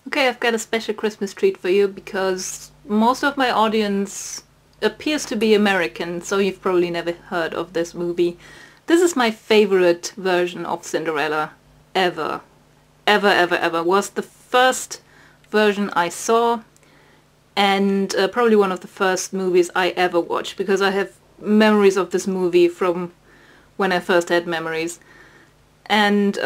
Okay, I've got a special Christmas treat for you because most of my audience appears to be American, so you've probably never heard of this movie. This is my favorite version of Cinderella ever. Ever, ever, ever. Was the first version I saw and probably one of the first movies I ever watched because I have memories of this movie from when I first had memories. And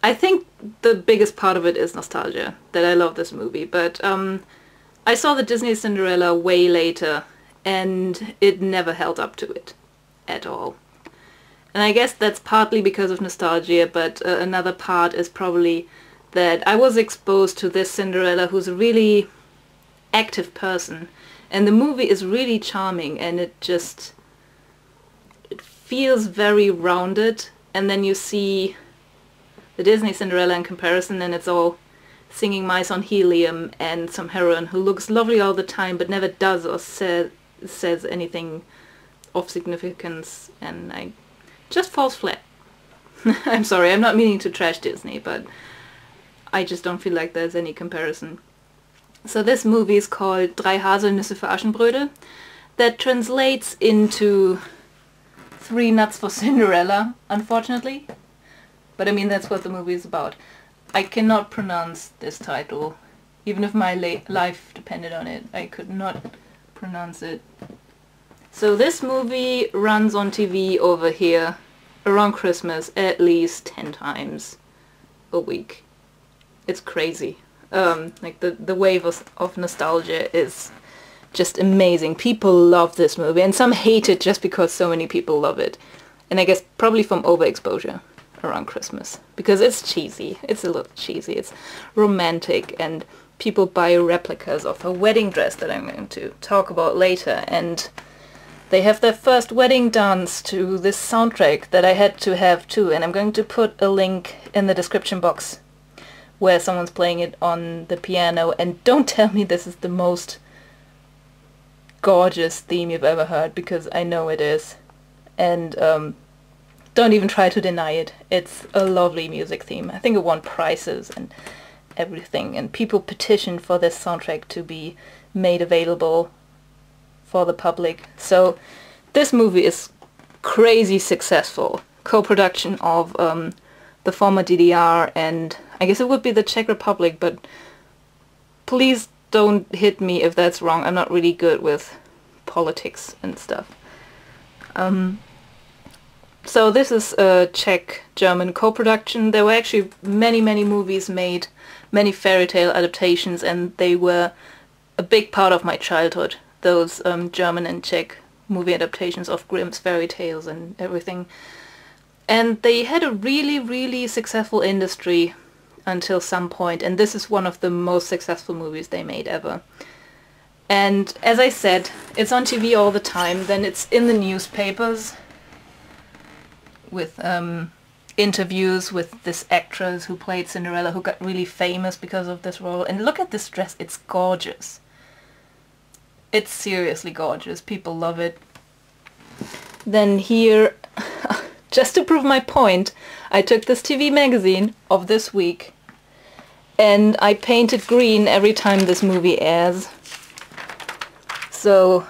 I think the biggest part of it is nostalgia, that I love this movie, but I saw the Disney Cinderella way later and it never held up to it at all. And I guess that's partly because of nostalgia, but another part is probably that I was exposed to this Cinderella who's a really active person, and the movie is really charming and it feels very rounded, and then you see the Disney Cinderella in comparison and it's all singing mice on helium and some heroine who looks lovely all the time but never does or says anything of significance, and I just falls flat. I'm sorry, I'm not meaning to trash Disney, but I just don't feel like there's any comparison. So this movie is called Drei Haselnüsse für Aschenbrödel. That translates into 3 Nuts for Cinderella, unfortunately. But I mean, that's what the movie is about. I cannot pronounce this title. Even if my life depended on it, I could not pronounce it. So this movie runs on TV over here around Christmas at least 10 times a week. It's crazy. Like the wave of nostalgia is just amazing. People love this movie and some hate it just because so many people love it. And I guess probably from overexposure around Christmas, because it's cheesy. It's a little cheesy. It's romantic, and people buy replicas of her wedding dress that I'm going to talk about later, and they have their first wedding dance to this soundtrack that I had to have too, and I'm going to put a link in the description box where someone's playing it on the piano, and don't tell me this is the most gorgeous theme you've ever heard, because I know it is. And don't even try to deny it. It's a lovely music theme. I think it won prizes and everything, and people petitioned for this soundtrack to be made available for the public. So this movie is crazy successful. Co-production of the former DDR and I guess it would be the Czech Republic, but please don't hit me if that's wrong. I'm not really good with politics and stuff. So this is a Czech-German co-production. There were actually many movies made, many fairy tale adaptations, and they were a big part of my childhood, those German and Czech movie adaptations of Grimm's fairy tales and everything. And they had a really successful industry until some point, and this is one of the most successful movies they made ever. And as I said, it's on TV all the time, then it's in the newspapers with interviews with this actress who played Cinderella, who got really famous because of this role. And look at this dress, it's gorgeous. It's seriously gorgeous, people love it. Then here, just to prove my point, I took this TV magazine of this week and I painted green every time this movie airs. So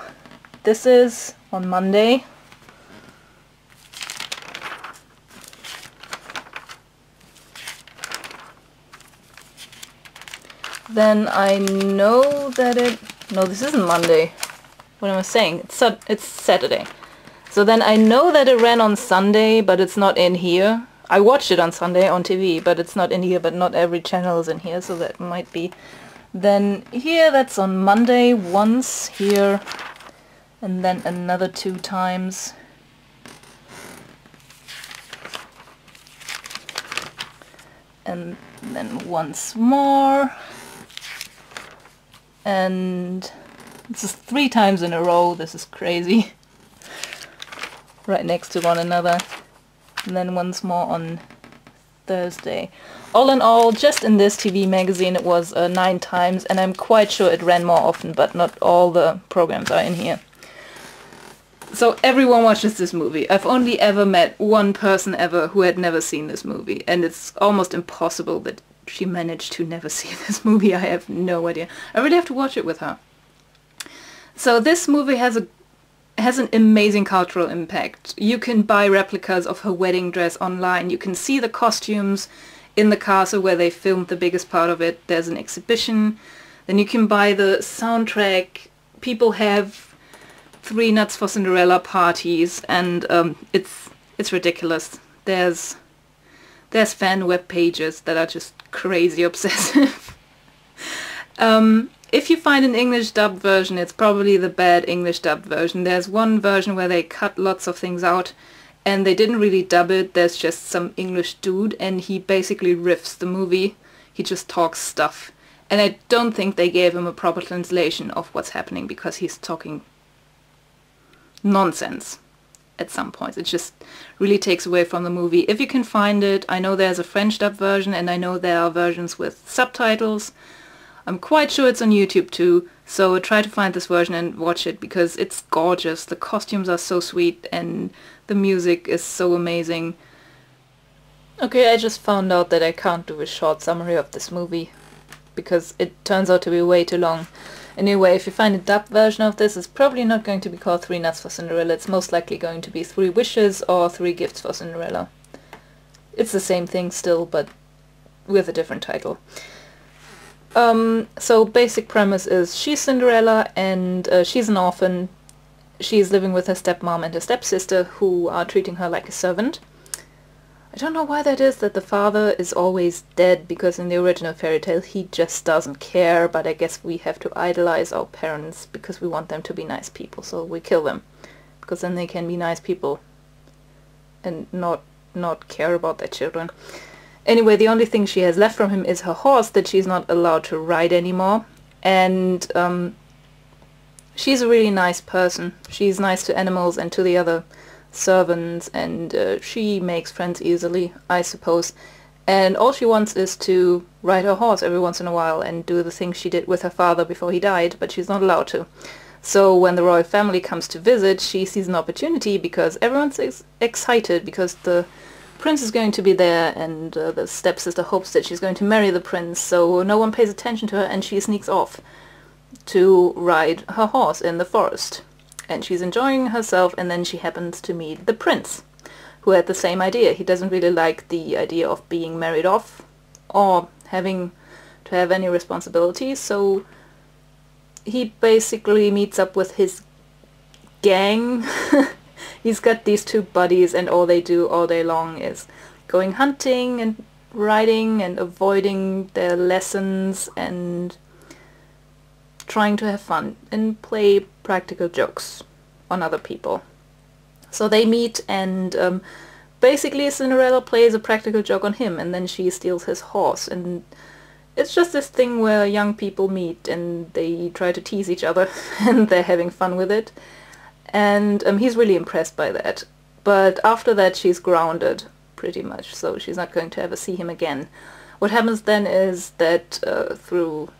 this is on Monday. Then I know that no, this isn't Monday. What am I saying? It's Saturday. So then I know that it ran on Sunday, but it's not in here. I watched it on Sunday on TV, but it's not in here, but not every channel is in here, so that might be. Then here, that's on Monday once here, and then another 2 times. And then once more. And this is 3 times in a row. This is crazy. Right next to one another. And then once more on Thursday. All in all, just in this TV magazine it was 9 times, and I'm quite sure it ran more often, but not all the programs are in here. So everyone watches this movie. I've only ever met one person ever who had never seen this movie, and it's almost impossible that she managed to never see this movie. I have no idea. I really have to watch it with her. So this movie has an amazing cultural impact. You can buy replicas of her wedding dress online. You can see the costumes in the castle where they filmed the biggest part of it. There's an exhibition. Then you can buy the soundtrack. People have 3 Nuts for Cinderella parties, and it's ridiculous. There's fan web pages that are just crazy obsessive. If you find an English dubbed version, it's probably the bad English dubbed version. There's one version where they cut lots of things out and they didn't really dub it. There's just some English dude and he basically riffs the movie. He just talks stuff. And I don't think they gave him a proper translation of what's happening because he's talking nonsense at some points. It just really takes away from the movie. If you can find it, I know there's a French dub version and I know there are versions with subtitles. I'm quite sure it's on YouTube too, so try to find this version and watch it because it's gorgeous. The costumes are so sweet and the music is so amazing. Okay, I just found out that I can't do a short summary of this movie because it turns out to be way too long. Anyway, if you find a dubbed version of this, it's probably not going to be called 3 Nuts for Cinderella. It's most likely going to be 3 Wishes or 3 Gifts for Cinderella. It's the same thing still, but with a different title. So basic premise is she's Cinderella and she's an orphan. She's living with her stepmom and her stepsister who are treating her like a servant. I don't know why that is that the father is always dead, because in the original fairy tale he just doesn't care, but I guess we have to idolize our parents because we want them to be nice people, so we kill them. Because then they can be nice people and not care about their children. Anyway, the only thing she has left from him is her horse that she's not allowed to ride anymore. And she's a really nice person. She's nice to animals and to the other servants, and she makes friends easily, I suppose. And all she wants is to ride her horse every once in a while and do the things she did with her father before he died, but she's not allowed to. So when the royal family comes to visit, she sees an opportunity because everyone's excited because the prince is going to be there, and the stepsister hopes that she's going to marry the prince, so no one pays attention to her and she sneaks off to ride her horse in the forest. And she's enjoying herself, and then she happens to meet the prince, who had the same idea. He doesn't really like the idea of being married off or having to have any responsibilities, so he basically meets up with his gang. He's got these 2 buddies, and all they do all day long is going hunting and riding and avoiding their lessons and trying to have fun and play practical jokes on other people. So they meet, and basically Cinderella plays a practical joke on him, and then she steals his horse, and it's just this thing where young people meet and they try to tease each other and they're having fun with it. And he's really impressed by that. But after that she's grounded, pretty much, so she's not going to ever see him again. What happens then is that through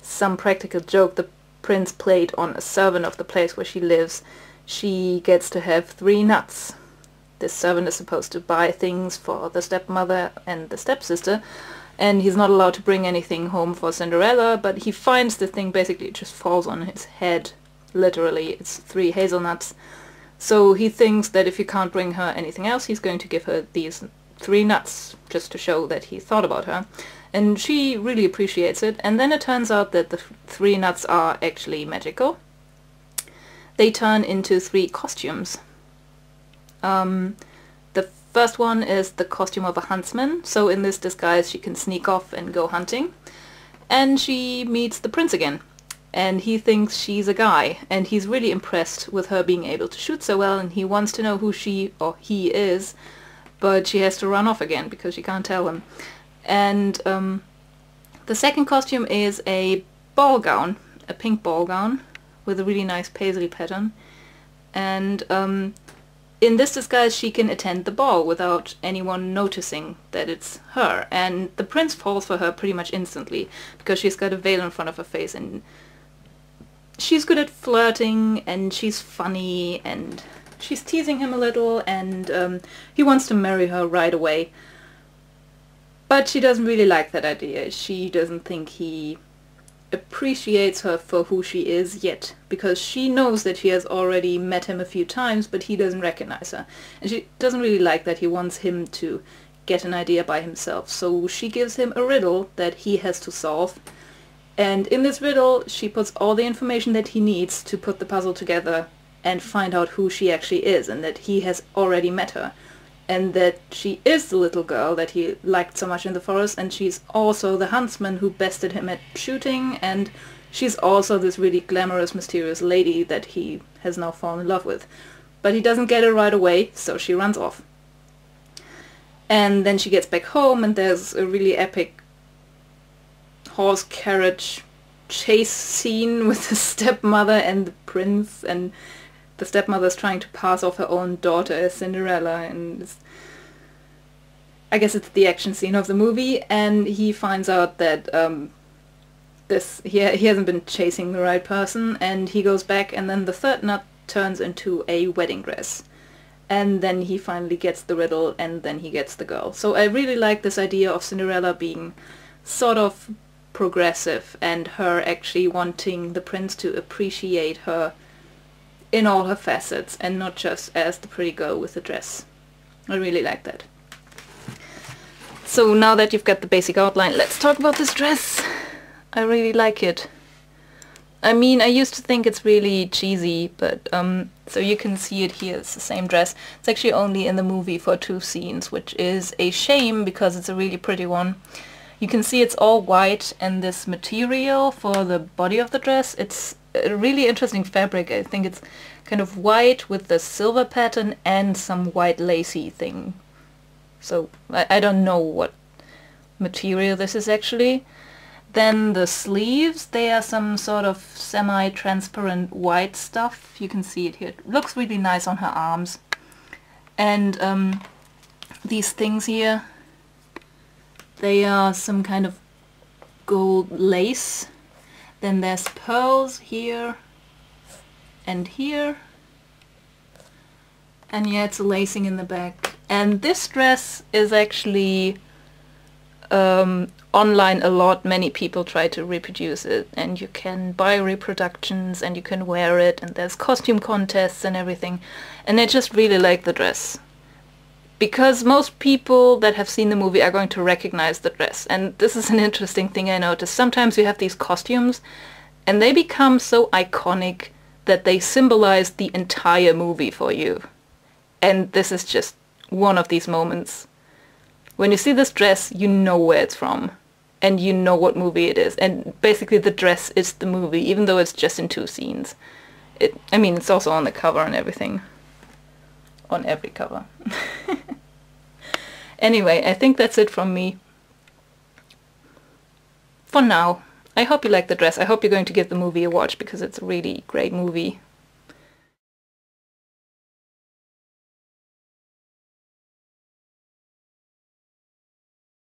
some practical joke the prince played on a servant of the place where she lives, she gets to have 3 nuts. This servant is supposed to buy things for the stepmother and the stepsister, and he's not allowed to bring anything home for Cinderella, but he finds the thing, basically it just falls on his head. Literally, it's 3 hazelnuts. So he thinks that if he can't bring her anything else, he's going to give her these 3 nuts, just to show that he thought about her. And she really appreciates it, and then it turns out that the 3 nuts are actually magical. They turn into 3 costumes. The first one is the costume of a huntsman, so in this disguise she can sneak off and go hunting. And she meets the prince again. And he thinks she's a guy, and he's really impressed with her being able to shoot so well, and he wants to know who she or he is, but she has to run off again because she can't tell him. And the second costume is a ball gown, a pink ball gown with a really nice paisley pattern, and in this disguise she can attend the ball without anyone noticing that it's her, and the prince falls for her pretty much instantly because she's got a veil in front of her face, and she's good at flirting, and she's funny, and she's teasing him a little, and he wants to marry her right away. But she doesn't really like that idea. She doesn't think he appreciates her for who she is yet, because she knows that she has already met him a few times, but he doesn't recognize her. And she doesn't really like that he wants him to get an idea by himself. So she gives him a riddle that he has to solve. And in this riddle, she puts all the information that he needs to put the puzzle together and find out who she actually is, and that he has already met her. And that she is the little girl that he liked so much in the forest, and she's also the huntsman who bested him at shooting, and she's also this really glamorous, mysterious lady that he has now fallen in love with. But he doesn't get it right away, so she runs off. And then she gets back home, and there's a really epic horse carriage chase scene with the stepmother and the prince, and the stepmother's trying to pass off her own daughter as Cinderella, and I guess it's the action scene of the movie, and he finds out that he hasn't been chasing the right person, and he goes back, and then the third nut turns into a wedding dress. And then he finally gets the riddle, and then he gets the girl. So I really like this idea of Cinderella being sort of progressive, and her actually wanting the prince to appreciate her in all her facets, and not just as the pretty girl with the dress. I really like that. So now that you've got the basic outline, let's talk about this dress. I really like it. I mean, I used to think it's really cheesy, but so you can see it here, it's the same dress. It's actually only in the movie for 2 scenes, which is a shame because it's a really pretty one. You can see it's all white, and this material for the body of the dress, it's a really interesting fabric. I think it's kind of white with the silver pattern and some white lacy thing. So I don't know what material this is actually. Then the sleeves, they are some sort of semi-transparent white stuff. You can see it here. It looks really nice on her arms. And these things here, they are some kind of gold lace. Then there's pearls here and here. And yeah, it's a lacing in the back. And this dress is actually online a lot. Many people try to reproduce it, and you can buy reproductions and you can wear it, and there's costume contests and everything. And I just really like the dress, because most people that have seen the movie are going to recognize the dress. And this is an interesting thing I noticed. Sometimes you have these costumes and they become so iconic that they symbolize the entire movie for you. And this is just one of these moments. When you see this dress, you know where it's from, and you know what movie it is. And basically the dress is the movie, even though it's just in 2 scenes. I mean, it's also on the cover and everything. On every cover. Anyway, I think that's it from me. For now. I hope you like the dress. I hope you're going to give the movie a watch, because it's a really great movie.